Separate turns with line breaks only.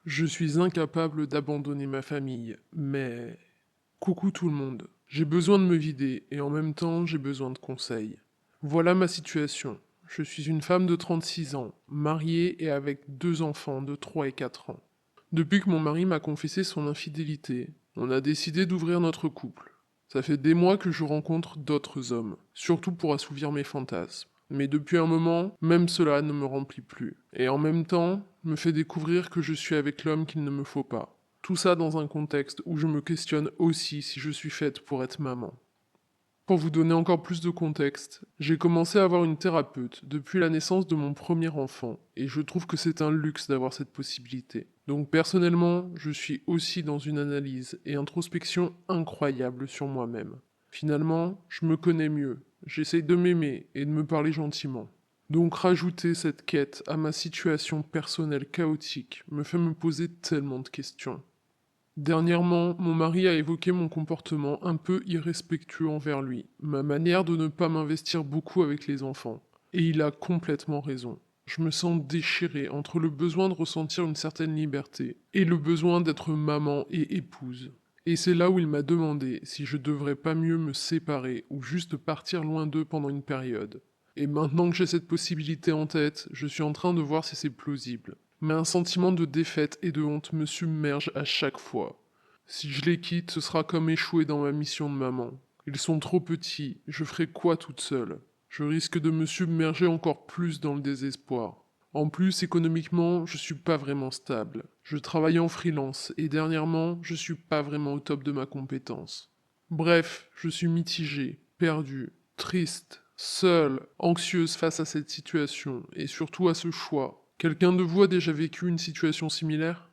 Je suis incapable d'abandonner ma famille, mais... Coucou tout le monde. J'ai besoin de me vider et en même temps j'ai besoin de conseils. Voilà ma situation. Je suis une femme de 36 ans, mariée et avec deux enfants de 3 et 4 ans. Depuis que mon mari m'a confessé son infidélité, on a décidé d'ouvrir notre couple. Ça fait des mois que je rencontre d'autres hommes, surtout pour assouvir mes fantasmes. Mais depuis un moment, même cela ne me remplit plus. Et en même temps, me fait découvrir que je suis avec l'homme qu'il ne me faut pas. Tout ça dans un contexte où je me questionne aussi si je suis faite pour être maman. Pour vous donner encore plus de contexte, j'ai commencé à avoir une thérapeute depuis la naissance de mon premier enfant, et je trouve que c'est un luxe d'avoir cette possibilité. Donc personnellement, je suis aussi dans une analyse et introspection incroyable sur moi-même. Finalement, je me connais mieux, j'essaye de m'aimer et de me parler gentiment. Donc rajouter cette quête à ma situation personnelle chaotique me fait me poser tellement de questions. Dernièrement, mon mari a évoqué mon comportement un peu irrespectueux envers lui, ma manière de ne pas m'investir beaucoup avec les enfants. Et il a complètement raison. Je me sens déchirée entre le besoin de ressentir une certaine liberté et le besoin d'être maman et épouse. Et c'est là où il m'a demandé si je devrais pas mieux me séparer ou juste partir loin d'eux pendant une période. Et maintenant que j'ai cette possibilité en tête, je suis en train de voir si c'est plausible. Mais un sentiment de défaite et de honte me submerge à chaque fois. Si je les quitte, ce sera comme échouer dans ma mission de maman. Ils sont trop petits, je ferai quoi toute seule? Je risque de me submerger encore plus dans le désespoir. En plus, économiquement, je suis pas vraiment stable. Je travaille en freelance et dernièrement, je suis pas vraiment au top de ma compétence. Bref, je suis mitigée, perdue, triste, seule, anxieuse face à cette situation et surtout à ce choix. Quelqu'un de vous a déjà vécu une situation similaire?